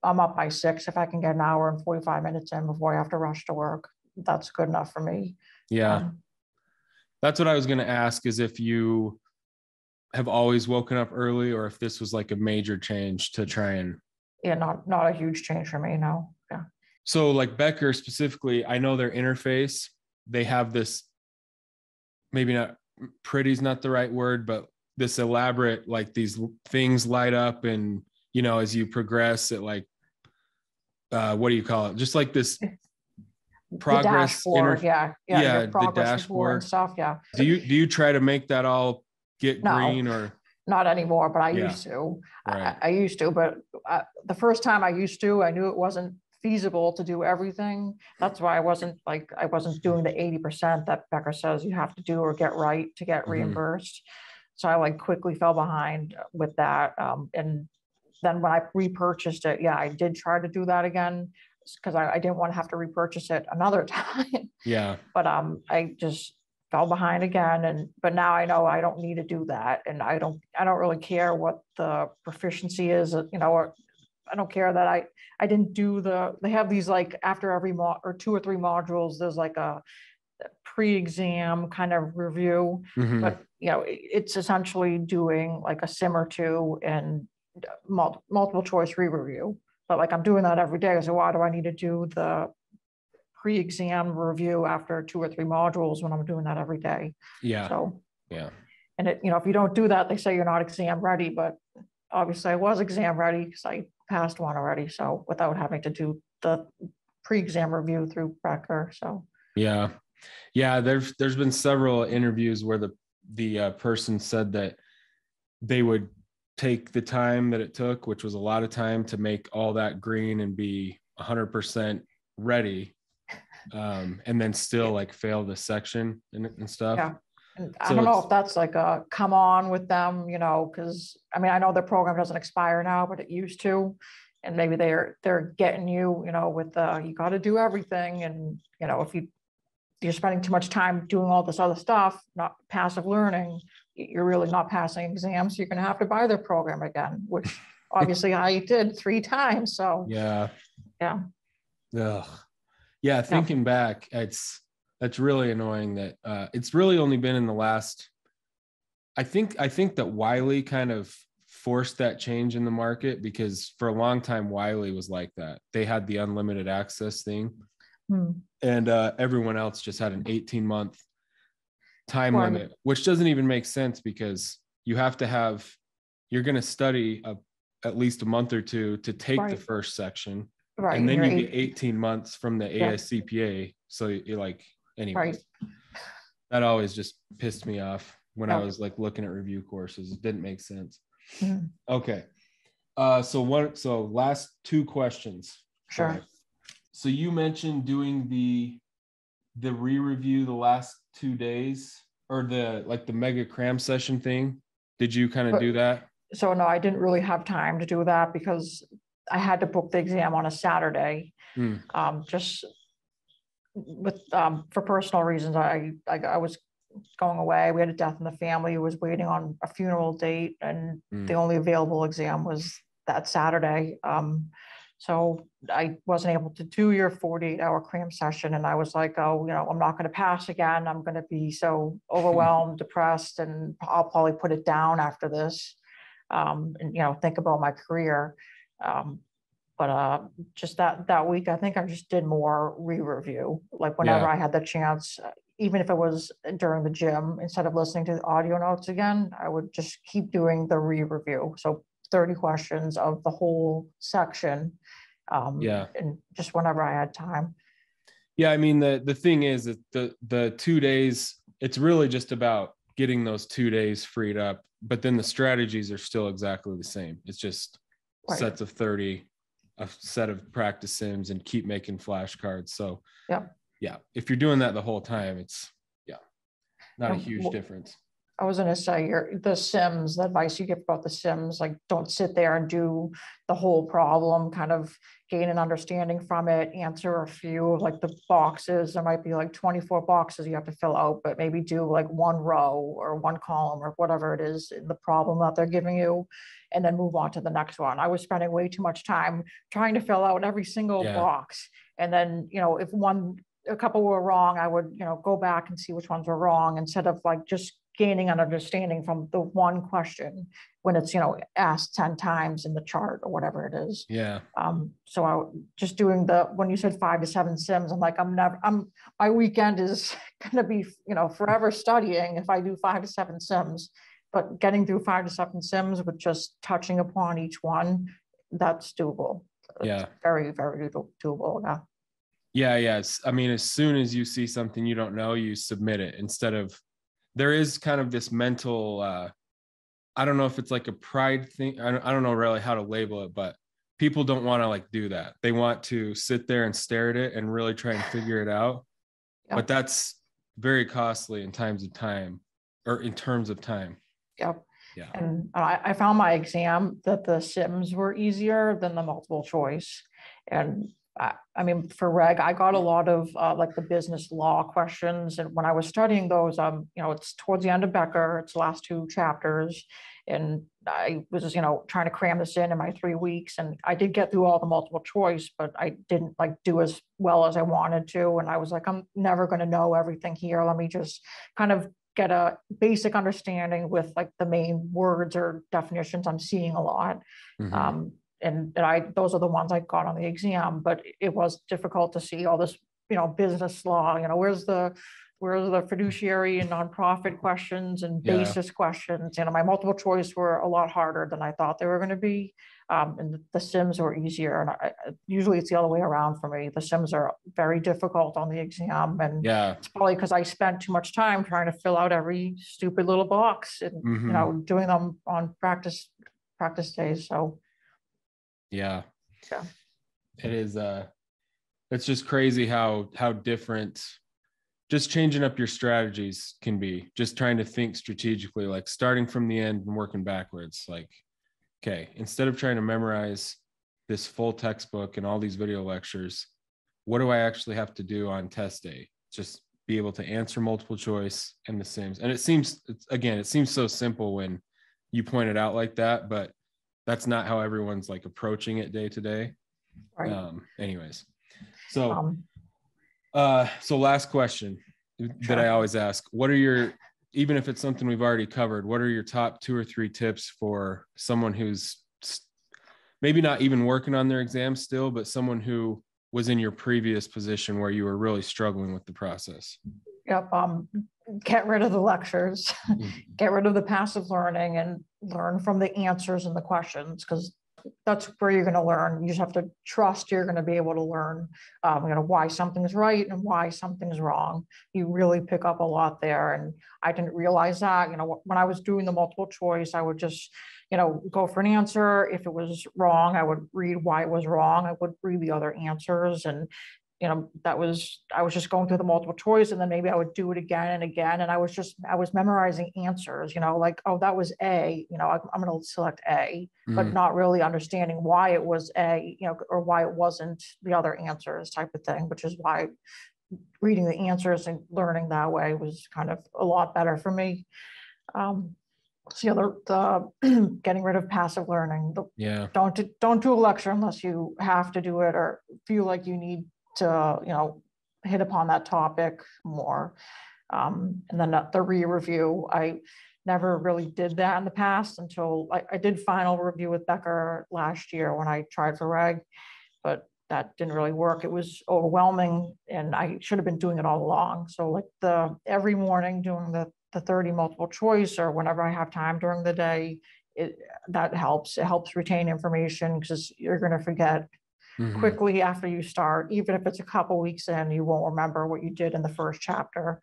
I'm up by 6. If I can get an hour and 45 minutes in before I have to rush to work, that's good enough for me. Yeah. That's what I was going to ask, is if you have always woken up early or if this was like a major change to try and. Yeah, not a huge change for me, no. Yeah. So like Becker specifically, I know their interface, they have this, maybe not pretty is not the right word, but this elaborate, like these things light up and, as you progress, it like, what do you call it? Just like this progress. The dashboard, yeah, the dashboard and stuff. Yeah. Do you try to make that all get green or? Not anymore, but I used to. Right. I used to, but the first time I used to, I knew it wasn't feasible to do everything. That's why I wasn't doing the 80% that Becker says you have to do or get right to get reimbursed. So I quickly fell behind with that. And then when I repurchased it, I did try to do that again because I didn't want to have to repurchase it another time. Yeah. But I just fell behind again. But now I know I don't need to do that. And I don't really care what the proficiency is, or I don't care that I didn't do they have these like after every or 2 or 3 modules, there's like a pre-exam kind of review, but it's essentially doing like a sim or 2 and multiple choice re-review. But like I'm doing that every day. So why do I need to do the pre-exam review after 2 or 3 modules when I'm doing that every day? Yeah. So yeah. And if you don't do that, they say you're not exam ready, but obviously I was exam ready because I passed one already. So without having to do the pre-exam review through Becker. So yeah. There's been several interviews where the person said that they would take the time that it took, which was a lot of time, to make all that green and be 100% ready, and then still like fail the section and stuff. Yeah. And I don't know if that's like a come on with them, because I mean, I know their program doesn't expire now, but it used to. And maybe they're getting you, with you got to do everything. And, if you're spending too much time doing all this other stuff, not passive learning, you're really not passing exams. So you're going to have to buy their program again, which obviously I did 3 times. So yeah. Ugh. Yeah. Thinking back, that's really annoying that it's really only been in the last, I think that Wiley kind of forced that change in the market, because for a long time, Wiley was like that. They had the unlimited access thing. And everyone else just had an 18-month time limit, which doesn't even make sense, because you're going to study at least a month or 2 to take the first section. Right. And then you get 18 months from the AICPA. So you're like, anyways, that always just pissed me off when I was like looking at review courses. It didn't make sense. Okay. So last 2 questions. Sure. So you mentioned doing the re-review the last 2 days, or the mega cram session thing. Did you kind of do that? So no, I didn't really have time to do that because I had to book the exam on a Saturday. Just with for personal reasons. I was going away. We had a death in the family. Was waiting on a funeral date, and the only available exam was that Saturday. So I wasn't able to do your 48-hour cram session. And I was like, oh, I'm not going to pass again. I'm going to be so overwhelmed, depressed, and I'll probably put it down after this, and, think about my career. But just that week, I think I just did more re-review. Like whenever I had the chance, even if it was during the gym, instead of listening to the audio notes again, I would just keep doing the re-review. So 30 questions of the whole section. And just whenever I had time. Yeah. I mean, the thing is that the 2 days, it's really just about getting those 2 days freed up, but then the strategies are still exactly the same. It's just sets of 30, a set of practice sims, and keep making flashcards. So if you're doing that the whole time, it's not a huge difference. I was going to say the sims, the advice you give about the sims, like don't sit there and do the whole problem, kind of gain an understanding from it, answer a few of like the boxes. There might be like 24 boxes you have to fill out, but maybe do like 1 row or 1 column or whatever it is in the problem that they're giving you, and then move on to the next one. I was spending way too much time trying to fill out every single box. And then, if a couple were wrong, I would, go back and see which ones were wrong, instead of like just gaining an understanding from the one question when it's, asked 10 times in the chart or whatever it is. Yeah. So I just doing when you said 5 to 7 sims, I'm like, my weekend is going to be, forever studying if I do 5 to 7 sims, but getting through 5 to 7 sims with just touching upon each one, that's doable. It's very, very doable. Yeah. I mean, as soon as you see something you don't know, you submit it, instead of, there is kind of this mental, I don't know if it's like a pride thing. I don't know really how to label it, but people don't want to like do that. They want to sit there and stare at it and really try and figure it out. But that's very costly in terms of time. Yep. Yeah. And I found my exam that the sims were easier than the multiple choice. And I mean, for reg, I got a lot of like the business law questions. And when I was studying those, it's towards the end of Becker, it's the last two chapters. And I was, trying to cram this in my 3 weeks. And I did get through all the multiple choice, but I didn't like do as well as I wanted to. And I was like, I'm never going to know everything here. Let me just kind of get a basic understanding with like the main words or definitions I'm seeing a lot. Mm-hmm. And those are the ones I got on the exam, but it was difficult to see all this, business law, where's the fiduciary and nonprofit questions and Yeah. basis questions. My multiple choice were a lot harder than I thought they were going to be. And the Sims were easier. And usually it's the other way around for me. The Sims are very difficult on the exam. And Yeah. it's probably because I spent too much time trying to fill out every stupid little box and, Mm-hmm. doing them on practice days. So Yeah. yeah. It is, it's just crazy how different just changing up your strategies can be. Just trying to think strategically, like starting from the end and working backwards. Like, okay, instead of trying to memorize this full textbook and all these video lectures, what do I actually have to do on test day? Just be able to answer multiple choice and the Sims. And it seems so simple when you point it out like that, but that's not how everyone's like approaching it day to day. Right. Anyways, so last question that I always ask: what are your, even if it's something we've already covered, what are your top 2 or 3 tips for someone who's maybe not even working on their exam still, but someone who was in your previous position where you were really struggling with the process? Yep. Get rid of the lectures, get rid of the passive learning, and learn from the answers and the questions, because that's where you're going to learn. You just have to trust you're going to be able to learn, why something's right and why something's wrong. You really pick up a lot there. And I didn't realize that, when I was doing the multiple choice, I would just, go for an answer. If it was wrong, I would read why it was wrong. I would read the other answers. And I was just going through the multiple choice, and then maybe I would do it again and again. And I was memorizing answers, like, oh, that was A, I'm going to select A, but not really understanding why it was A, or why it wasn't the other answers type of thing, which is why reading the answers and learning that way was kind of a lot better for me. So the getting rid of passive learning. Don't do a lecture unless you have to do it or feel like you need to hit upon that topic more. And then the re-review, I never really did that in the past until I did final review with Becker last year when I tried for reg, but that didn't really work. It was overwhelming, and I should have been doing it all along. So like every morning doing the 30 multiple choice, or whenever I have time during the day, that helps. It helps retain information, because you're going to forget quickly after you start. Even if it's a couple weeks in, you won't remember what you did in the first chapter.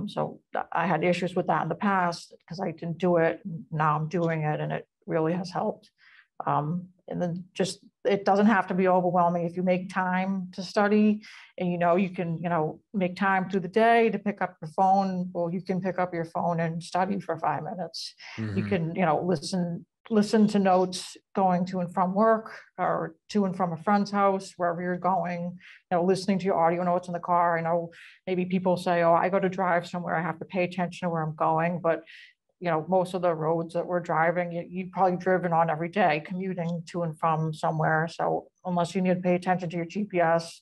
So I had issues with that in the past because I didn't do it. Now I'm doing it, and it really has helped. And then just, it doesn't have to be overwhelming. If you make time to study and you can make time through the day to pick up your phone, well, you can pick up your phone and study for 5 minutes. You can listen to notes going to and from work, or to and from a friend's house, wherever you're going, listening to your audio notes in the car. I know maybe people say, oh, I got to drive somewhere, I have to pay attention to where I'm going, but most of the roads that we're driving, you've probably driven on every day, commuting to and from somewhere. So unless you need to pay attention to your GPS,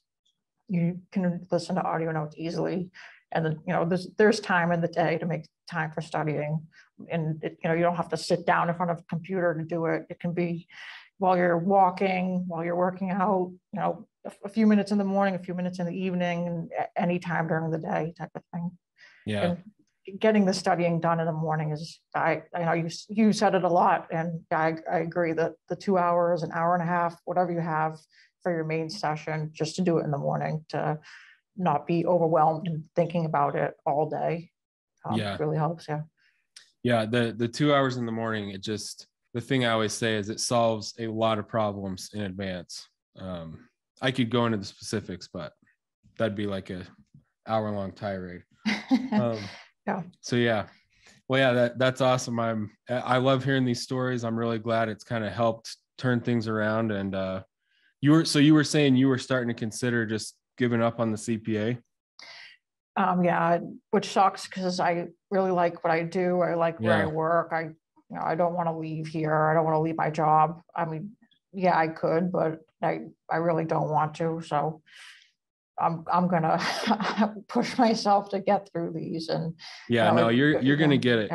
you can listen to audio notes easily. And then, there's time in the day to make time for studying. And you don't have to sit down in front of a computer to do it. It can be while you're walking, while you're working out, a few minutes in the morning, a few minutes in the evening, and any time during the day type of thing. Yeah. And getting the studying done in the morning is, I know you said it a lot, and I agree that the 2 hours, an hour and a half, whatever you have for your main session, just to do it in the morning, to not be overwhelmed and thinking about it all day. Really helps. Yeah. The 2 hours in the morning, the thing I always say is it solves a lot of problems in advance. I could go into the specifics, but that'd be like a hour-long tirade. Yeah. So yeah. Well, yeah, that's awesome. I love hearing these stories. I'm really glad it's kind of helped turn things around. And You were saying you were starting to consider just giving up on the CPA? Yeah, which sucks because I really like what I do. I like where I Yeah. work. I don't want to leave here. I don't want to leave my job. I mean, yeah, I could, but I really don't want to. So I'm gonna push myself to get through these. And Yeah, no, you're yeah, gonna get it.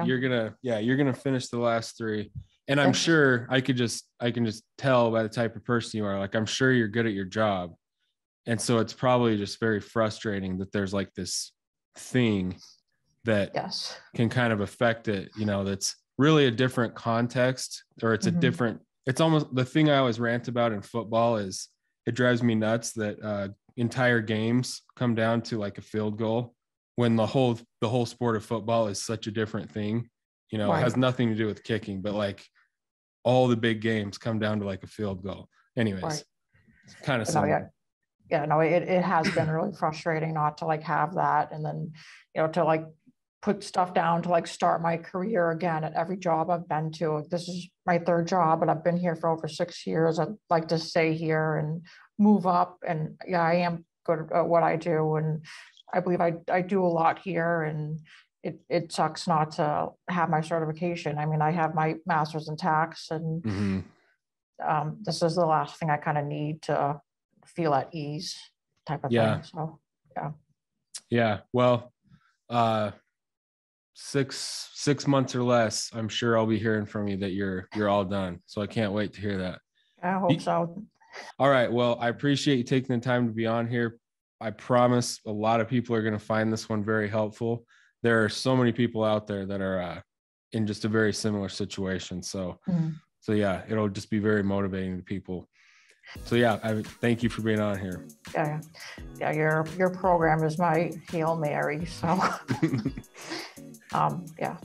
yeah, You're gonna finish the last three. And I'm yeah, sure I can just tell by the type of person you are. Like, I'm sure you're good at your job. And so it's probably just very frustrating that there's like this thing that yes, can kind of affect it, that's really a different context, or it's a mhm, different, it's almost the thing I always rant about in football is it drives me nuts that entire games come down to like a field goal when the whole sport of football is such a different thing. It right. has nothing to do with kicking, but like all the big games come down to like a field goal. Right. Anyways, it's kind of But no, similar. yeah, yeah, no, it has been really frustrating not to like have that, and then to like put stuff down to like start my career again at every job I've been to. Like, this is my third job, but I've been here for over 6 years. I'd like to stay here and move up. And yeah, I am good at what I do, and I believe I do a lot here. And it sucks not to have my certification. I mean, I have my master's in tax, and Hmm. this is the last thing I kind of need to feel at ease, type of Yeah. thing. So yeah. Yeah. Well, uh, 6 months or less, I'm sure I'll be hearing from you that you're all done. So I can't wait to hear that. I hope so. All right. Well, I appreciate you taking the time to be on here. I promise a lot of people are going to find this one very helpful. There are so many people out there that are in just a very similar situation. So, Mhm. so yeah, it'll just be very motivating to people. So yeah, I thank you for being on here. Yeah, yeah. Your program is my Hail Mary. So yeah.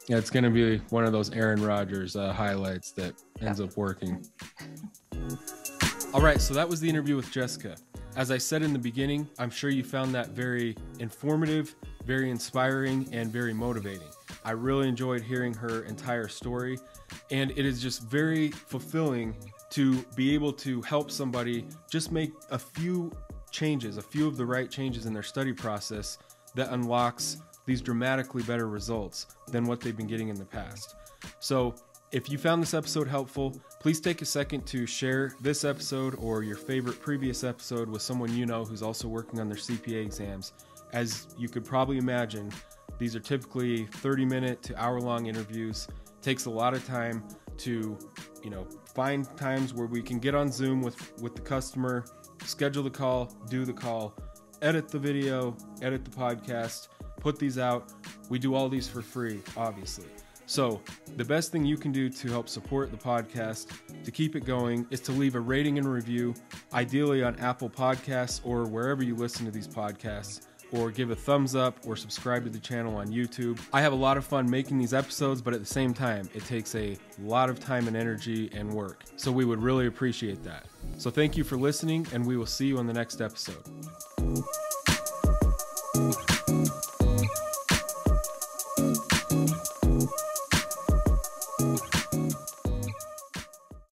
Yeah, it's going to be one of those Aaron Rodgers highlights that ends up working. All right, so that was the interview with Jessica. As I said in the beginning, I'm sure you found that very informative, very inspiring, and very motivating. I really enjoyed hearing her entire story, and it is just very fulfilling to be able to help somebody just make a few changes, a few of the right changes in their study process that unlocks these dramatically better results than what they've been getting in the past. So if you found this episode helpful, please take a second to share this episode or your favorite previous episode with someone you know who's also working on their CPA exams. As you could probably imagine, these are typically 30-minute to hour-long interviews. It takes a lot of time to, find times where we can get on Zoom with the customer, schedule the call, do the call, edit the video, edit the podcast, put these out. We do all these for free, obviously. So the best thing you can do to help support the podcast, to keep it going, is to leave a rating and review, ideally on Apple Podcasts or wherever you listen to these podcasts, or give a thumbs up or subscribe to the channel on YouTube. I have a lot of fun making these episodes, but at the same time, it takes a lot of time and energy and work. So we would really appreciate that. So thank you for listening, and we will see you on the next episode.